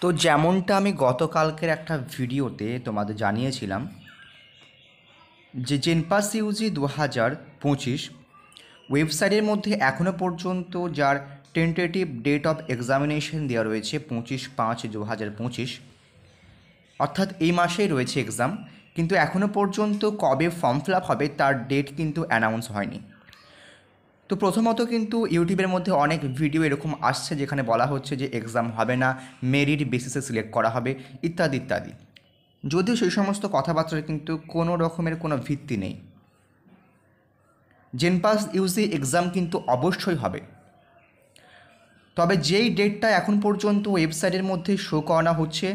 তো যেমনটা আমি গতকালকের একটা ভিডিওতে তোমাদের জানিয়েছিলাম যে জেনপাস ইউজি 2025 ওয়েবসাইটের মধ্যে এখনও পর্যন্ত যার টেন্টেটিভ ডেট অফ এক্সামিনেশন দেওয়া রয়েছে 25/5/2025, অর্থাৎ এই মাসেই রয়েছে এক্সাম, কিন্তু এখনও পর্যন্ত কবে ফর্ম ফিল আপ হবে তার ডেট কিন্তু অ্যানাউন্স হয়নি। তো প্রথমত কিন্তু ইউটিউবের মধ্যে অনেক ভিডিও এরকম আসছে যেখানে বলা হচ্ছে যে এক্সাম হবে না, মেরিট বেসিসে সিলেক্ট করা হবে ইত্যাদি ইত্যাদি। যদিও সেই সমস্ত কথাবার্তার কিন্তু কোনো রকমের কোনো ভিত্তি নেই। জেনপাস ইউজি এক্সাম কিন্তু অবশ্যই হবে, তবে যেই ডেটটা এখন পর্যন্ত ওয়েবসাইটের মধ্যে শো করানো হচ্ছে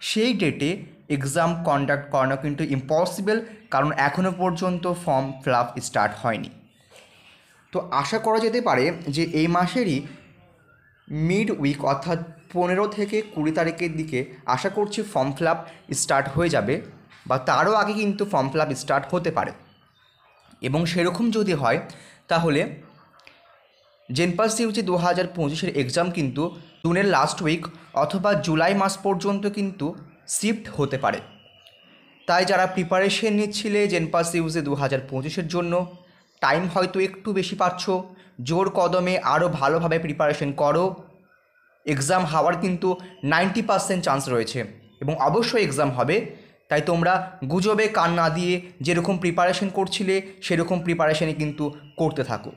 সেই ডেটে এক্সাম কন্ডাক্ট করানো কিন্তু ইম্পসিবল, কারণ এখনও পর্যন্ত ফর্ম ফিল আপ স্টার্ট হয়নি। তো আশা করা যেতে পারে যে এই মাসেরই মিড উইক অর্থাৎ 15 থেকে 20 তারিখের দিকে আশা করছি ফর্ম ফিল আপ স্টার্ট হয়ে যাবে, বা তারও আগে কিন্তু ফর্ম ফিল আপ স্টার্ট হতে পারে। এবং সেরকম যদি হয় তাহলে জেনপাস ইউজি 2025-এর এক্সাম কিন্তু জুনের লাস্ট উইক অথবা জুলাই মাস পর্যন্ত কিন্তু শিফট হতে পারে। তাই যারা প্রিপারেশন নিচ্ছিলে জেনপাস ইউজি 2025-এর জন্য, টাইম হয়তো একটু বেশি পাচ্ছ, জোর কদমে আরও ভালোভাবে প্রিপারেশন করো। এক্সাম হওয়ার কিন্তু 90% চান্স রয়েছে এবং অবশ্যই এক্সাম হবে। তাই তোমরা গুজবে কান না দিয়ে যেরকম প্রিপারেশন করছিলে সেরকম প্রিপারেশনই কিন্তু করতে থাকো।